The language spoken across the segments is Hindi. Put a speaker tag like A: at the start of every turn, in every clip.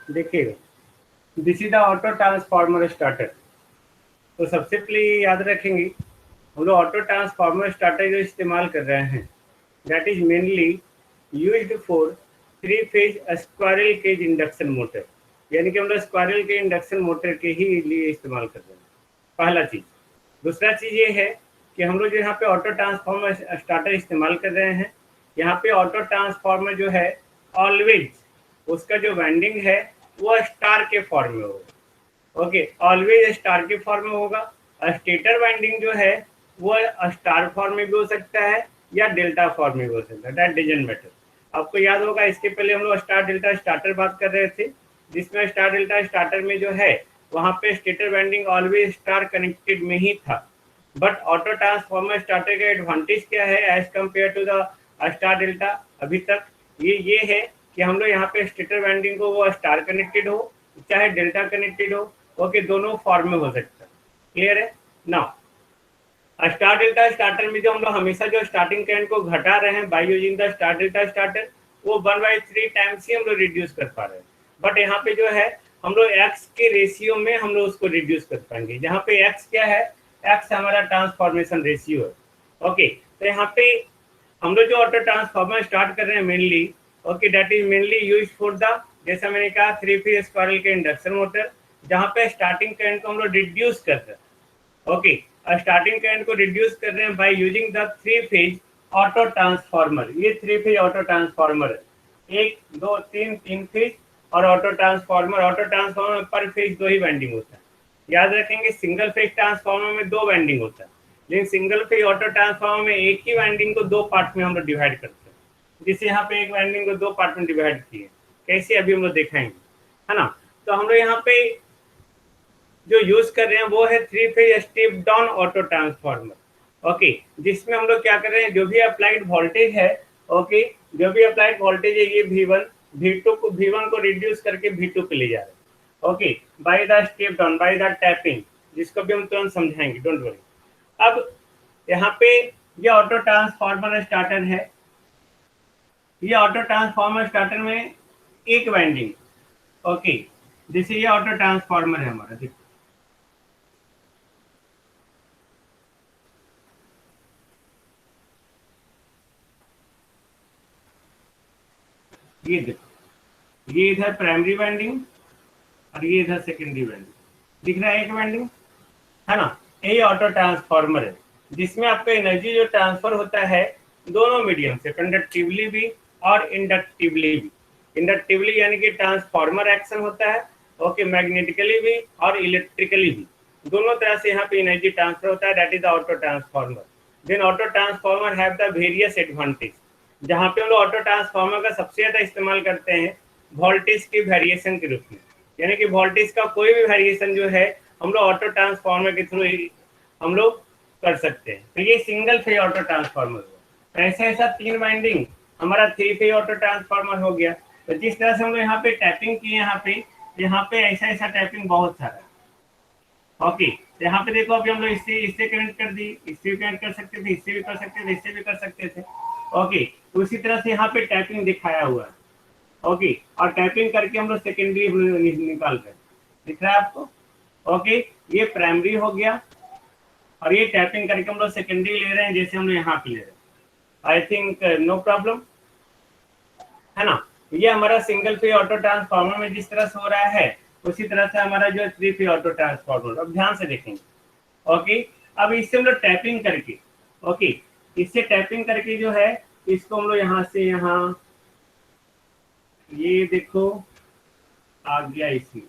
A: देखिएगा, this is the auto transformer starter. तो सबसे पहले ये याद रखेंगे, हम लोग ऑटो ट्रांसफार्मर स्टार्टर जो इस्तेमाल कर रहे हैं, that is mainly used for 3 phase squirrel cage induction motor. यानी कि हम लोग स्क्वायरल के इंडक्शन मोटर के ही लिए इस्तेमाल कर रहे हैं, पहला चीज। दूसरा चीज ये है कि हम लोग जो यहाँ पे ऑटो ट्रांसफार्मर स्टार्टर इस्तेमाल कर रहे हैं, यहाँ पे ऑटो ट्रांसफार्मर जो है ऑलवेज उसका जो वाइंडिंग है वो स्टार के फॉर्म में होगा। ओके, ऑलवेज स्टार के फॉर्म में होगा। स्टेटर वाइंडिंग जो है वो स्टार फॉर्म में भी हो सकता है या डेल्टा फॉर्म में भी हो सकता है, दैट डजंट मैटर। आपको याद होगा इसके पहले हम लोग स्टार डेल्टा स्टार्टर बात कर रहे थे, जिसमें स्टार डेल्टा स्टार्टर में जो है वहां पे stator winding always star connected में ही था। बट ऑटो ट्रांसफार्मर स्टार्टर का एडवांटेज क्या है as compare to the star delta अभी तक? ये है कि हम लोग यहाँ पे स्टेटर वाइंडिंग को वो स्टार कनेक्टेड हो चाहे डेल्टा कनेक्टेड हो, ओके, दोनों फॉर्म में हो सकता है। क्लियर है ना? स्टार डेल्टा स्टार्टर में जो हम लोग हमेशा जो स्टार्टिंग करंट को घटा रहे हैं by using the star delta starter, वो 1/3 टाइम्स ही हम लोग रिड्यूस कर पा रहे हैं। बट यहाँ पे जो है हम लोग एक्स के रेशियो में हम लोग उसको रिड्यूस कर पाएंगे, जहाँ पे एक्स क्या है, एक्स हमारा ट्रांसफॉर्मेशन रेशियो है। ओके, तो यहाँ पे हम लोग जो ऑटो ट्रांसफार्मर स्टार्ट कर रहे हैं mainly, okay, that is mainly use for the, जैसा मैंने कहा, 3 फेज स्क्वायरल के इंडक्शन मोटर, जहाँ पे स्टार्टिंग करंट को हम लोग रिड्यूस कर रहे हैं। ओके, स्टार्टिंग करंट को रिड्यूस कर रहे हैं by using the 3 phase auto transformer. ये 3 फेज ऑटो ट्रांसफार्मर है, 1 2 3 3 फेज। और ऑटो ट्रांसफार्मर पर फेज 2 ही वाइंडिंग होता है। याद रखेंगे, सिंगल फेज ट्रांसफार्मर में 2 वाइंडिंग होता है, लेकिन सिंगल फेज ऑटो ट्रांसफार्मर में एक ही वाइंडिंग को 2 पार्ट में हम लोग डिवाइड करते हैं। जिसे यहाँ पे एक वाइंडिंग को 2 पार्ट में डिवाइड किए, कैसे अभी हम लोग दिखाएंगे, है ना? तो हम लोग यहाँ पे जो यूज कर रहे हैं वो है 3 phase step down auto transformer. Okay, जिसमें हम लोग क्या कर रहे हैं, जो भी अप्लाइड वोल्टेज है, ओके, जो भी अप्लाइड वोल्टेज है ये V1 V2 को V1 को रिड्यूस करके V2 पे ले जा रहे हैं। Okay, by the step down, by the tapping, जिसको भी हम तुरंत समझाएंगे, डोंट वरी। अब यहाँ पे ये ऑटो ट्रांसफार्मर स्टार्टर है। ये ऑटो ट्रांसफार्मर स्टार्टर में एक वाइंडिंग, ओके, जैसे ये ऑटो ट्रांसफार्मर है हमारा, देखो ये देखो, ये इधर प्राइमरी वाइंडिंग और ये इधर सेकेंडरी वाइंडिंग, दिख रहा है एक वाइंडिंग, है ना? यही ऑटो ट्रांसफार्मर है, जिसमें आपका एनर्जी जो ट्रांसफर होता है दोनों मीडियम से, कंडक्टिवली भी और इंडक्टिवली भी। इंडक्टिवली यानी कि ट्रांसफार्मर एक्शन होता है, ओके, मैग्नेटिकली भी और इलेक्ट्रिकली भी, दोनों तरह से यहाँ पे एनर्जी ट्रांसफर होता है, that is the auto transformer. Then auto transformer have the various advantage. जहाँ पे हम लोग ऑटो ट्रांसफार्मर का सबसे ज्यादा इस्तेमाल करते हैं वोल्टेज के वेरिएशन के रूप में, यानी कि वोल्टेज का कोई भी वेरिएशन जो है हम लोग ऑटो ट्रांसफार्मर के थ्रू हम लोग कर सकते हैं। तो ये सिंगल फेज ऑटो ट्रांसफार्मर हुआ। ऐसा ऐसा 3 वाइंडिंग हमारा 3 फेज ऑटो ट्रांसफार्मर हो गया। तो जिस तरह से हम लोग यहाँ पे टैपिंग किए, यहाँ पे ऐसा ऐसा टैपिंग बहुत सारा है। ओके, तो यहाँ पे देखो, अभी हम लोग इससे कनेक्ट कर दी, इससे भी कनेक्ट कर सकते थे, इससे भी कर सकते थे, इससे भी कर सकते थे। ओके, तो उसी तरह से यहाँ पे टैपिंग दिखाया हुआ है। ओके, और टैपिंग करके हम लोग सेकेंडरी निकाल रहे हैं, दिख रहा है आपको? ओके, ये प्राइमरी हो गया और ये टैपिंग करके हम लोग सेकेंडरी ले रहे हैं, जैसे हम लोग यहाँ पे ले रहे हैं। आई थिंक नो प्रॉब्लम, है ना? ये हमारा सिंगल फेज ऑटो ट्रांसफार्मर में जिस तरह से हो रहा है उसी तरह से हमारा जो 3 फेज ऑटो ट्रांसफार्मर, अब ध्यान से देखेंगे। ओके, अब इससे हम लोग टैपिंग करके, ओके, इससे टैपिंग करके जो है इसको हम लोग यहाँ से यहाँ, ये देखो आ गया इसमें,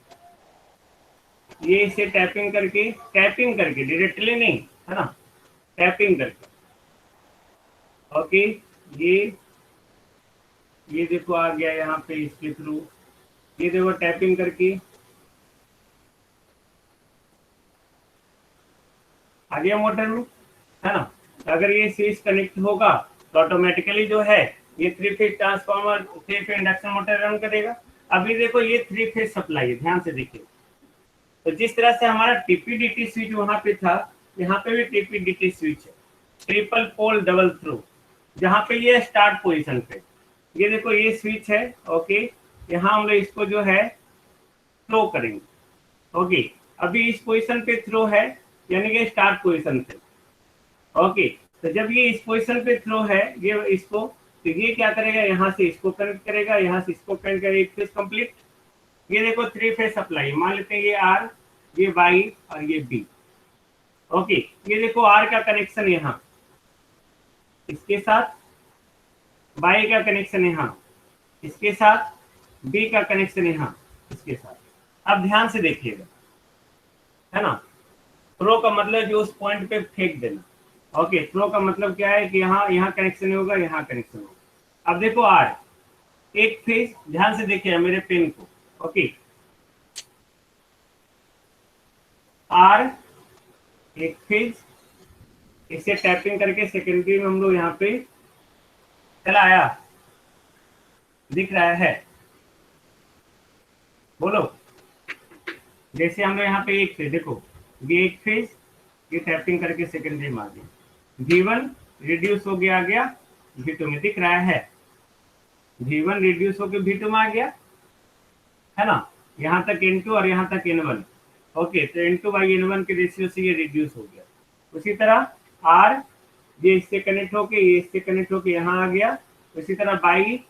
A: ये इसे टैपिंग करके डायरेक्टली नहीं, है ना, टैपिंग करके, ओके, ये देखो आ गया यहाँ पे इसके थ्रू, ये देखो टैपिंग करके आ गया मोटर में, है ना? अगर ये स्विच कनेक्ट होगा तो ऑटोमेटिकली जो है ये 3 phase transformer, 3 phase induction motor run करेगा। अभी देखो ये 3 फेज सप्लाई है, ध्यान से देखिए। तो जिस तरह से हमारा टीपीडीटी स्विच वहां पे था, यहाँ पे भी टीपीडीटी स्विच है, ट्रिपल पोल डबल थ्रू, जहाँ पे ये स्टार्ट पोजीशन पे, ये देखो ये स्विच है। ओके, यहाँ हम लोग इसको जो है थ्रो करेंगे। ओके, अभी इस पोजीशन पे थ्रो है, यानी कि स्टार्ट पोजीशन पे। ओके, तो जब ये इस पोजीशन पे थ्रो है, ये इसको, तो ये क्या करेगा, यहाँ से इसको कनेक्ट करेगा, यहाँ से इसको कनेक्ट करेगा, एक फेज कंप्लीट। ये देखो 3 फेज सप्लाई, मान लेते हैं ये आर, ये वाई और ये बी। ओके, ये देखो आर का कनेक्शन यहाँ इसके साथ, वाई का कनेक्शन यहाँ इसके साथ, बी का कनेक्शन यहाँ इसके साथ। अब ध्यान से देखिएगा, है ना। थ्रो का मतलब जो उस पॉइंट पे फेंक देना। ओके, थ्रो का मतलब क्या है कि यहाँ कनेक्शन होगा, यहाँ कनेक्शन होगा। अब देखो आर एक फेज, ध्यान से देखिए मेरे पेन को। ओके, आर एक फेज, इसे टैपिंग करके सेकेंडरी में हम लोग यहाँ पे चलाया, दिख रहा है, बोलो। जैसे हम लोग यहाँ पे एक फेज, देखो ये एक फेज, ये टैपिंग करके सेकेंडरी में आ गया, V1 रिड्यूस हो गया, आ गया V2 में, दिख रहा है। V1 रिड्यूस होकर V2 में आ गया, है ना। यहाँ तक N2 और यहाँ तक N1। ओके, तो N2/N1 के रेशियो से ये रिड्यूस हो गया। उसी तरह R, ये इससे कनेक्ट होके, ये इससे कनेक्ट होके यहाँ आ गया। उसी तरह बाई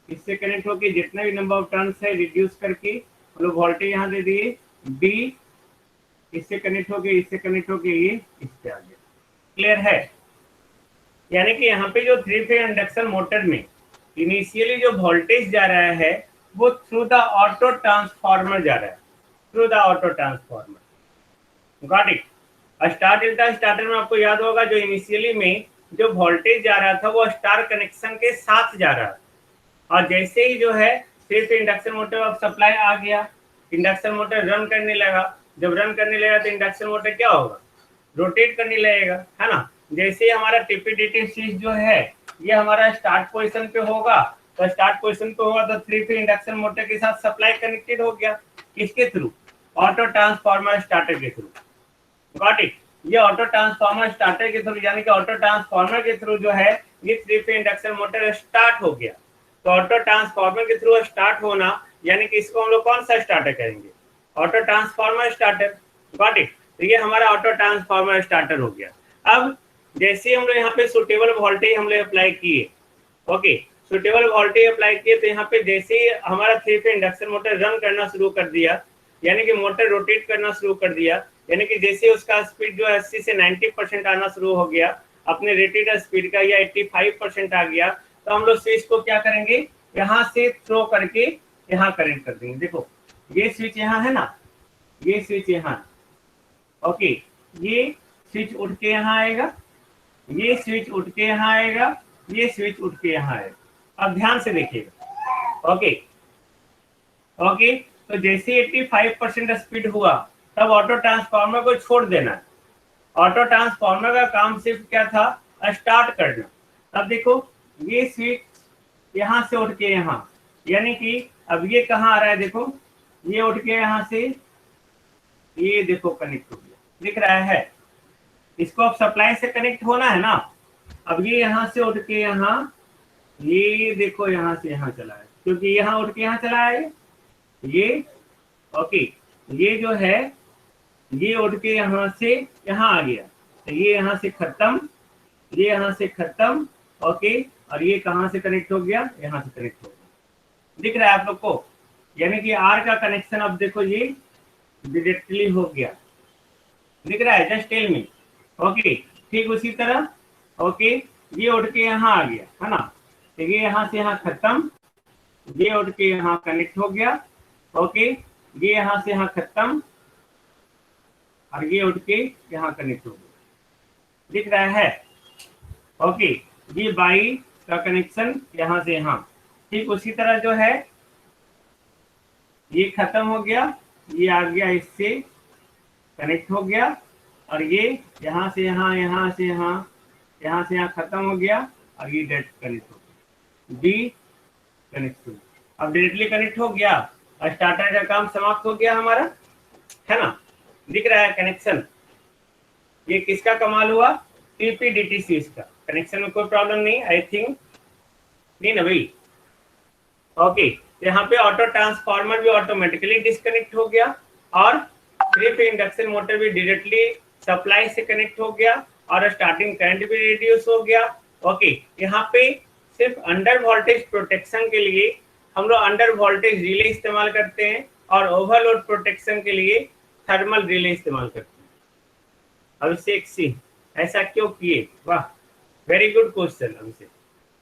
A: इससे कनेक्ट होके जितने भी नंबर ऑफ टर्न्स है रिड्यूस करके हम लोग वोल्टेज यहाँ दे दिए। बी इससे कनेक्ट होके, इससे कनेक्ट होके ये इससे आ गया। क्लियर है? यानी कि यहाँ पे जो 3 फेज इंडक्शन मोटर में इनिशियली जो वोल्टेज जा रहा है वो थ्रू द ऑटो ट्रांसफार्मर जा रहा है, through the auto transformer. Got it? Star delta starter में आपको याद होगा जो इनिशियली में जो वोल्टेज जा रहा था वो स्टार कनेक्शन के साथ जा रहा था, और जैसे ही जो है 3 फेज इंडक्शन मोटर अब सप्लाई आ गया, इंडक्शन मोटर रन करने लगा। जब रन करने लगा तो इंडक्शन मोटर क्या होगा, रोटेट करने लगेगा, है ना। जैसे ही हमारा टीपीडीटी स्विच जो है ये हमारा स्टार्ट पोजीशन पे होगा, तो स्टार्ट पोजीशन पे होगा तो 3 फेज इंडक्शन मोटर के साथ सप्लाई कनेक्टेड हो गया, किसके थ्रू, ऑटो ट्रांसफार्मर स्टार्टर के थ्रू। Got it? ये ऑटो ट्रांसफार्मर स्टार्टर के थ्रू, यानी कि ऑटो ट्रांसफार्मर के थ्रू जो है ये 3 फेज इंडक्शन मोटर स्टार्ट हो गया। तो ऑटो ट्रांसफार्मर के थ्रू स्टार्ट होना, यानी कि इसको हम लोग कौन सा स्टार्टर करेंगे, auto transformer starter. Got it? तो ये हमारा ऑटो ट्रांसफार्मर स्टार्टर हो गया। अब जैसे हम लोग यहाँ पे सुटेबल वोल्टेज हम लोग अप्लाई किए, ओके, सुटेबल वोल्टेज अप्लाई किए, तो यहाँ पे जैसे ही हमारा 3 फेज इंडक्शन मोटर रन करना शुरू कर दिया, यानी कि मोटर रोटेट करना शुरू कर दिया, यानी कि जैसे उसका स्पीड जो 80 से 90% आना शुरू हो गया, अपने रेटेड स्पीड का, या 85% आ गया, तो हम लोग स्विच को क्या करेंगे, यहाँ से थ्रो करके यहाँ कनेक्ट कर देंगे। देखो ये स्विच यहाँ है ना, ये स्विच यहाँ, ओके, ये स्विच उठ के यहाँ आएगा, ये स्विच उठ के यहाँ आएगा, ये स्विच उठ के यहाँ आएगा। अब ध्यान से देखिएगा। ओके ओके, तो जैसे 85% स्पीड हुआ तब ऑटो ट्रांसफार्मर को छोड़ देना है। ऑटो ट्रांसफार्मर का काम सिर्फ क्या था, स्टार्ट करना। अब देखो ये स्विच यहाँ से उठ के यहाँ, यानी कि अब ये कहाँ आ रहा है, देखो ये उठ के यहाँ से ये देखो कनेक्ट हो गया, दिख रहा है। इसको अब सप्लाई से कनेक्ट होना है ना। अब ये यहाँ से उठ के यहाँ, ये देखो यहाँ से यहाँ चला है, क्योंकि यहाँ उठ के यहाँ चला है ये। ओके, ये जो है ये उठ के यहाँ से यहाँ आ गया, तो ये यहाँ से खत्म, ये यहाँ से खत्म। ओके, और ये कहाँ से कनेक्ट हो गया, यहाँ से कनेक्ट हो गया, दिख रहा है आप लोग को। यानी कि आर का कनेक्शन अब देखो ये डायरेक्टली हो गया, दिख रहा है, जस्ट टेल मी। ओके, ठीक उसी तरह ओके, ये उठ के यहाँ आ गया, है ना, तो ये यहाँ से यहाँ खत्म, ये उठ के यहाँ कनेक्ट हो गया। ओके, ये यहाँ से यहाँ खत्म, और ये उठ के यहाँ कनेक्ट हो गया, दिख रहा है। ओके, ये बाई का कनेक्शन यहाँ से यहाँ, ठीक उसी तरह जो है ये खत्म हो गया, ये आ गया इससे कनेक्ट हो गया, और ये यहाँ से यहाँ, यहाँ से यहाँ, यहाँ से यहाँ खत्म हो गया, और ये डायरेक्ट कनेक्ट हो गया, बी कनेक्ट हो गया। अब डायरेक्टली कनेक्ट हो गया, स्टार्टर का काम समाप्त हो गया हमारा, है ना, दिख रहा है कनेक्शन। ये किसका कमाल हुआ, टीपीडीटी स्विच का। कनेक्शन में कोई प्रॉब्लम नहीं, आई थिंक नहीं ना भाई। ओके, यहाँ पे ऑटो ट्रांसफार्मर भी ऑटोमेटिकली डिस्कनेक्ट हो गया और 3-फेज इंडक्शन मोटर भी डायरेक्टली सप्लाई से कनेक्ट हो गया और स्टार्टिंग करंट भी रिड्यूस हो गया। ओके, यहाँ पे सिर्फ अंडर वोल्टेज प्रोटेक्शन के लिए हम लोग अंडर वोल्टेज रिले इस्तेमाल करते हैं और ओवरलोड प्रोटेक्शन के लिए थर्मल रिले इस्तेमाल करते हैं। अभिषेक सिंह, ऐसा क्यों किए? वाह, वेरी गुड क्वेश्चन अभिषेक।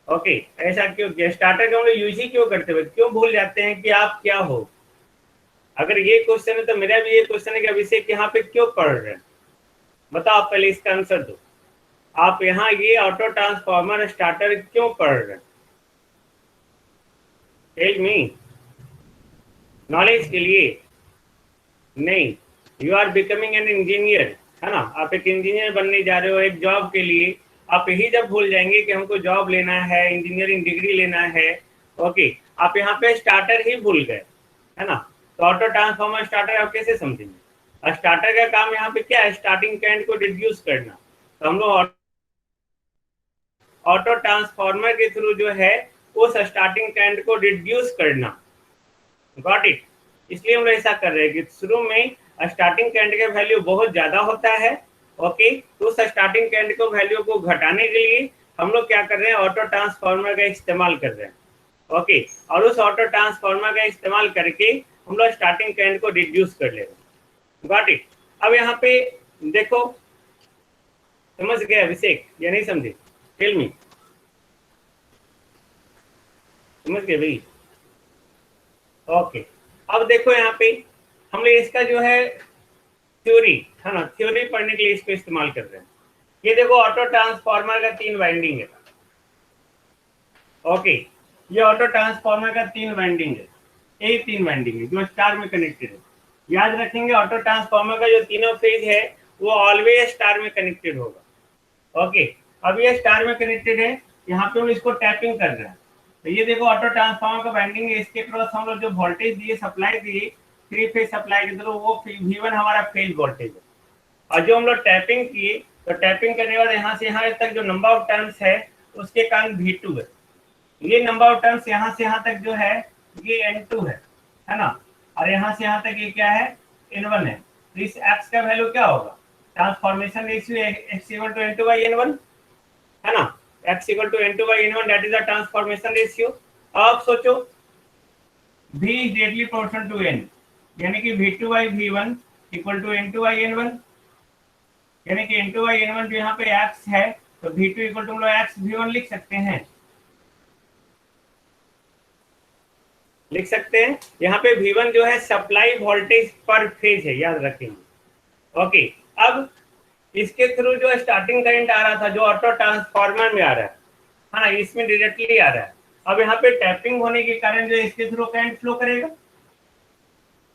A: ओके, ऐसा क्यों किया? स्टार्टर का हम लोग यूज ही क्यों करते हैं? क्यों भूल जाते हैं कि आप क्या हो? अगर ये क्वेश्चन है तो मेरा भी ये क्वेश्चन है कि अभिषेक यहाँ पे क्यों पढ़ रहे हैं? बताओ, पहले इसका आंसर दो। आप यहाँ ये ऑटो ट्रांसफार्मर स्टार्टर क्यों पढ़ रहे हैं? टेल मी। नॉलेज के लिए नहीं, you are becoming an engineer, है ना? आप एक इंजीनियर बनने जा रहे हो एक जॉब के लिए। आप यही जब भूल जाएंगे कि हमको जॉब लेना है, इंजीनियरिंग डिग्री लेना है, ओके, आप यहाँ पे स्टार्टर ही भूल गए, है ना? तो ऑटो ट्रांसफार्मर स्टार्टर आप कैसे समझेंगे? स्टार्टर का काम यहाँ पे क्या है? स्टार्टिंग करंट को रिड्यूस करना। तो हम लोग ऑटो ट्रांसफार्मर के थ्रू जो है उस स्टार्टिंग करंट को रिड्यूस करना। Got it? इसलिए हम लोग ऐसा कर रहे हैं कि शुरू में स्टार्टिंग करंट का वैल्यू बहुत ज्यादा होता है। ओके, तो उस स्टार्टिंग करंट को वैल्यू को घटाने के लिए हम लोग क्या कर रहे हैं? ऑटो ट्रांसफार्मर का इस्तेमाल कर रहे हैं। ओके, और उस ऑटो ट्रांसफार्मर का इस्तेमाल करके हम लोग स्टार्टिंग करंट को रिड्यूस कर ले रहे हैं। Got it? अब यहाँ पे देखो, समझ गए अभिषेक या नहीं समझे? Tell me. समझ गए भाई? ओके, अब देखो यहाँ पे हम लोग इसका जो है थ्योरी, है ना, थ्योरी पढ़ने के लिए इसको इस्तेमाल कर रहे हैं। ये देखो, ऑटो ट्रांसफार्मर का 3 वाइंडिंग है। ओके, ये ऑटो ट्रांसफार्मर का 3 वाइंडिंग है। यही 3 वाइंडिंग है जो स्टार में कनेक्टेड है। याद रखेंगे, ऑटो ट्रांसफार्मर का जो तीनों फेज है वो ऑलवेज स्टार में कनेक्टेड होगा। ओके, अब ये स्टार में कनेक्टेड है, यहाँ पे हम इसको टैपिंग कर रहे हैं। तो ये देखो, ऑटो ट्रांसफार्मर का वाइंडिंग है, इसके क्रॉस हम लोग जो वोल्टेज दिए, सप्लाई दिए 3 फेज सप्लाई के थ्रू, वो V1 हमारा फेज वोल्टेज है। और जो हम लोग टैपिंग किए, तो टैपिंग करने के बाद यहाँ से यहाँ तक जो नंबर ऑफ टर्न्स है उसके कारण V2 है। ये नंबर ऑफ टर्न्स यहाँ से यहाँ तक जो है ये N2 है ना? और यहाँ से यहाँ तक ये क्या है? N1 है। तो इस X का वैल्यू क्या होगा? Transformation ratio X equal to N2 by N1, है ना? X equal to N2 by N1, that is the transformation ratio. अब सोचो, V is directly proportional to N, यानी कि V2 by V1 equal to N2 by N1, यानी कि N2 बाई N1 जो यहाँ पे X है, तो V2 इक्वल टू हम लोग X V1 लिख सकते हैं। लिख सकते हैं। यहाँ पे V1 जो है सप्लाई वोल्टेज पर फेज है, याद रखेंगे। ओके, अब इसके थ्रू जो स्टार्टिंग करंट आ रहा था, जो ऑटो ट्रांसफार्मर में आ रहा है ना, इसमें डायरेक्टली आ रहा है। अब यहाँ पे टैपिंग होने के कारण जो इसके थ्रू करंट फ्लो करेगा,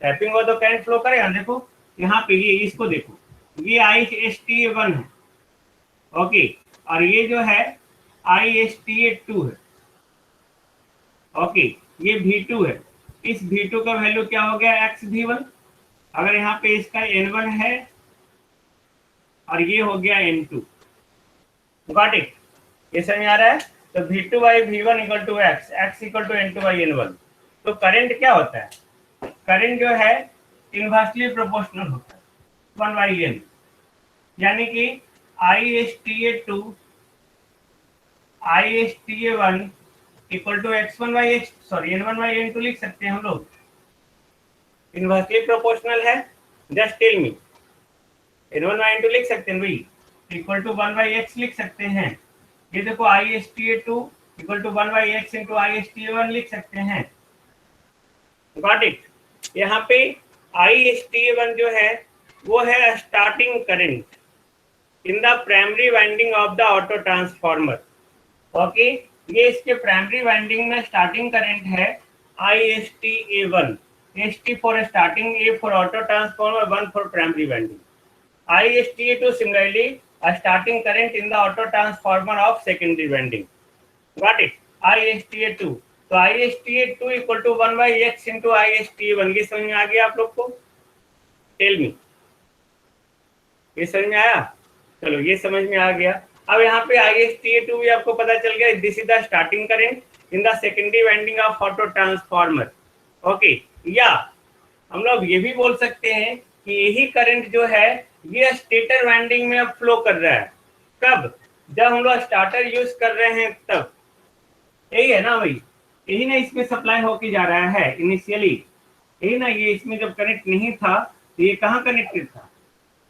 A: टैपिंग हो तो करंट फ्लो करेगा। देखो यहाँ पे ये, इसको देखो, ये ISTA1 है। ओके, और ये जो है ISTA2 है। ओके, ये V2 है। इस V2 का वैल्यू क्या हो गया? X V1। अगर यहाँ पे इसका N1 है और ये हो गया N2। Got it? ये समझ आ रहा है? तो V2 by V1 equal to X equal to N2 by N1। तो करंट क्या होता है? करंट जो है इनवर्सली प्रोपोर्शनल होता है 1 बाई N, यानी कि ISTA2 ISTA1 equal to X1 by X, sorry N1 by N2 लिख सकते हैं हम लोग। इनवर्सली प्रोपोर्शनल है। Just tell me, N1 by N2 लिख सकते हैं भाई, इक्वल टू 1 बाई X लिख सकते हैं। ये देखो, ISTA2 equal to 1 by X into ISTA1 लिख सकते हैं। Got it? यहाँ पे ISTA1 जो है वो है starting current in the primary winding of the auto transformer. Okay, ये इसके प्राइमरी वाइंडिंग में स्टार्टिंग करंट है ISTA1, ST for starting, A for auto transformer, 1 for primary winding. ISTA2 similarly a starting current in the auto transformer of secondary winding. Got it? ISTA2, तो ISTA2 equal to 1 by X into ISTA1। ये समझ में आ गया आप लोग को? टेल मी, ये समझ में आया? चलो, ये समझ में आ गया। अब यहाँ पे ISTA2 भी आपको पता चल गया, this is the starting current, in the secondary winding of auto transformer. Okay, या हम लोग ये भी बोल सकते हैं कि यही करंट जो है ये स्टेटर वाइंडिंग में अब फ्लो कर रहा है। कब? जब हम लोग स्टार्टर यूज कर रहे हैं तब। यही है ना भाई, यही ना इसमें सप्लाई होके जा रहा है इनिशियली, यही ना। ये इसमें जब कनेक्ट नहीं था तो ये कहाँ कनेक्टेड था?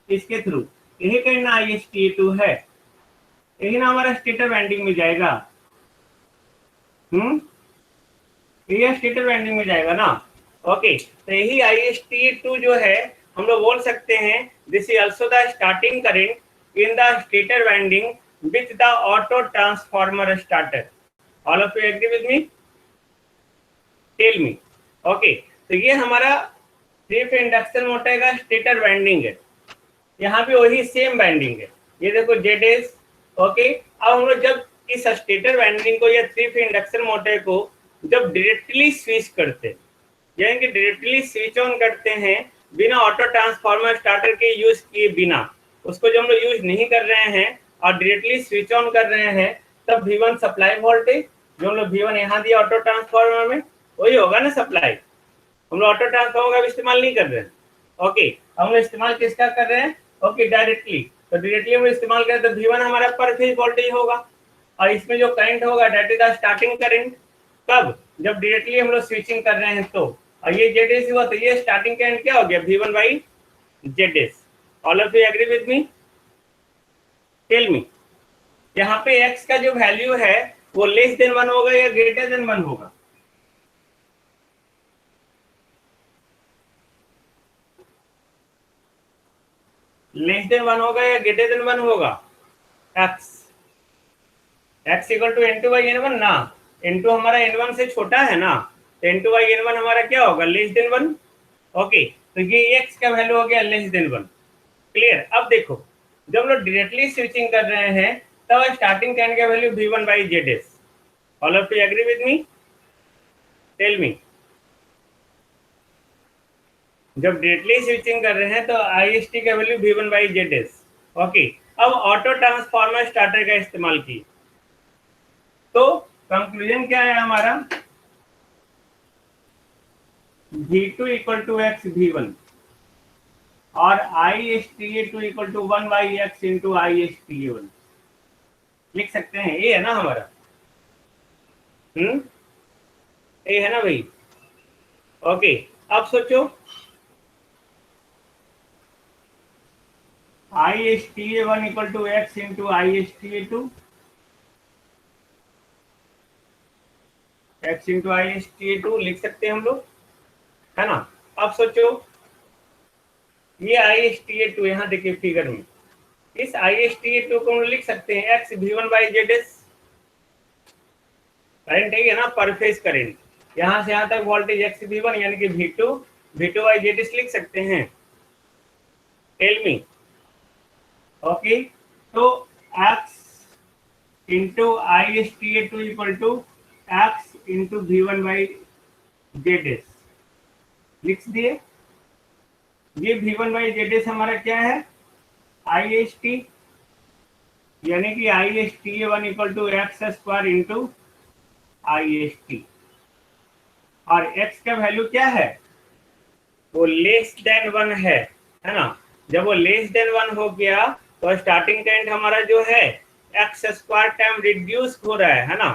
A: इसके थ्रू। यही कहीं ना ISTA2 है, यही ना हमारा स्टेटर वाइंडिंग में जाएगा। ये स्टेटर वाइंडिंग में जाएगा ना। ओके, तो यही ISTA2 जो है हम लोग बोल सकते हैं this is also the starting current in the stator winding with the auto transformer starter. All of you agree with me? Tell me. Okay, तो ये हमारा 3 इंडक्शन मोटर का स्टेटर वाइंडिंग है। यहाँ पे वही सेम वाइंडिंग है, ये देखो ZS। ओके, अब हम लोग जब इस स्टेटर वाइंडिंग को या 3 इंडक्शन मोटर को जब डायरेक्टली स्विच करते हैं, यानी कि डायरेक्टली स्विच ऑन करते हैं बिना ऑटो ट्रांसफार्मर स्टार्टर के यूज किए बिना, उसको जब हम लोग यूज नहीं कर रहे हैं और डायरेक्टली स्विच ऑन कर रहे हैं, तब V1 सप्लाई वोल्टेज जो हम लोग V1 यहाँ दिया ऑटो ट्रांसफार्मर में, वही होगा ना सप्लाई। हम लोग ऑटो ट्रांसफार्मर का इस्तेमाल नहीं कर रहे हैं। ओके, हम लोग इस्तेमाल किसका कर रहे हैं? Okay, directly. तो डायरेक्टली हम इस्तेमाल करें तो V1 हमारा पर फेज वोल्टेज होगा, और इसमें जो करंट होगा that is the starting current. कब? जब डायरेक्टली हम लोग स्विचिंग कर रहे हैं तो। और ये ZS हुआ तो ये स्टार्टिंग करंट क्या हो गया? V1 by ZS। All of you agree with me? Tell me. यहाँ पे X का जो वैल्यू है वो लेस देन 1 होगा या ग्रेटर देन 1 होगा? लेस देन 1 होगा या ग्रेटर देन 1 होगा? x equal to N2 by N1 ना। N2 हमारा N1 से छोटा है ना, तो N2 बाई N1 हमारा क्या होगा? Less than 1। ओके, तो ये x का वैल्यू हो गया लेस देन 1। क्लियर? अब देखो, जब हम लोग डायरेक्टली स्विचिंग कर रहे हैं तब स्टार्टिंग करंट का value V1 by ZS। All of you agree with me? Tell me. जब डायरेक्टली स्विचिंग कर रहे हैं तो IST का value V1 by ZS। Okay, अब ऑटो ट्रांसफार्मर स्टार्टर का इस्तेमाल की तो कंक्लूजन क्या है हमारा? V2 equal to x V1 और ISTA2 equal to 1 by x into ISTA1 लिख सकते हैं। ये है ना हमारा, ये है ना भाई। ओके, अब सोचो ISTA1 equal to x into ISTA2, x into ISTA2 लिख सकते हैं हम लोग, है ना। अब सोचो ये ISTA2 यहाँ देखिए फिगर में, इस ISTA2 को हम लिख सकते हैं x V1 by ZS। Current है ना, पर फेज करंट, यहाँ से यहाँ तक वोल्टेज x V1 यानी कि V2 बाई ZS लिख सकते हैं। Tell me. ओके, तो x into ISTA2 equal to x into V1 by ZS लिख दिए। ये V1 बाई ZS हमारा क्या है? IST, यानी कि ISTA1 equal to X square into IST, और x का वैल्यू क्या है? वो लेस देन 1 है ना। जब वो लेस देन 1 हो गया तो स्टार्टिंग करंट हमारा जो है एक्स स्क्वायर टाइम रिड्यूस हो रहा है ना।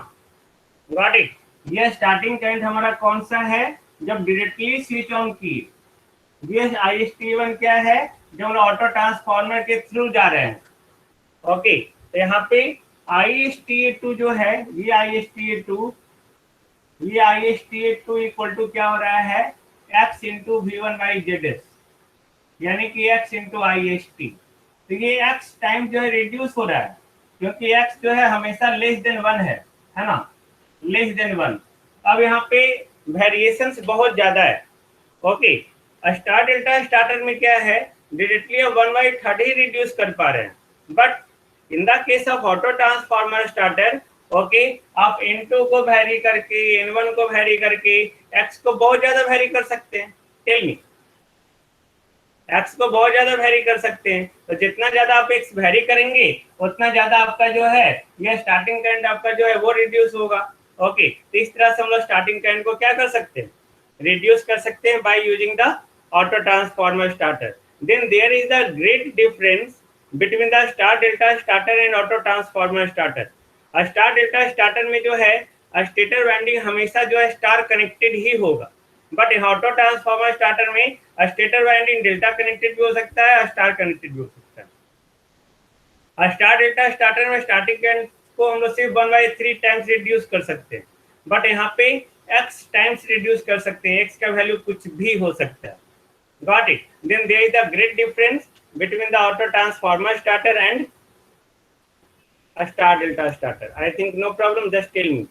A: Got it? ये स्टार्टिंग करंट हमारा कौन सा है? जब डायरेक्टली स्विच ऑन की। ये ISTA1 क्या है? जब हम ऑटो ट्रांसफार्मर के थ्रू जा रहे हैं। ओके, तो यहाँ पे ISTA2 जो है, ये ISTA2 इक्वल टू क्या हो रहा है? x into V1 by ZS, यानी कि x इंटू IST। तो ये x टाइम जो है रिड्यूस हो रहा है, क्योंकि x जो है हमेशा लेस देन 1 है ना, लेस देन 1। अब यहाँ पे वेरिएशंस बहुत ज्यादा है। ओके, स्टार डेल्टा स्टार्टर में क्या है? डायरेक्टली 1/3 ही रिड्यूस कर पा रहे हैं, but in the case of auto transformer starter, okay, आप N2 को वैरी करके, N1 को वैरी करके x को बहुत ज्यादा वैरी कर सकते हैं। टेल मी, x को बहुत ज्यादा वैरी कर सकते हैं, तो जितना ज्यादा आप x वैरी करेंगे उतना ज्यादा आपका जो है यह स्टार्टिंग करंट आपका जो है वो रिड्यूस होगा। ओके, तो इस तरह से हम लोग स्टार्टिंग करंट को क्या कर सकते हैं, रिड्यूस कर सकते हैं by using the auto transformer starter. Then there is the great difference between the star delta starter and auto transformer starter. Star delta starter में जो है स्टेटर वाइंडिंग हमेशा जो है स्टार कनेक्टेड ही होगा, बट ऑटो ट्रांसफार्मर स्टार्टर में स्टेटर वाइंडिंग डेल्टा कनेक्टेड भी हो सकता है, स्टार कनेक्टेड भी हो सकता है. स्टार डेल्टा स्टार्टर में स्टार्टिंग करंट को हम लोग सिर्फ 1/3 टाइम्स रिड्यूस कर सकते हैं, बट यहाँ पे x टाइम्स रिड्यूस कर सकते हैं, x का वैल्यू कुछ भी हो सकता है. Got it. Then there is the great difference between the auto transformer starter and a star delta starter. I think no problem, just tell me.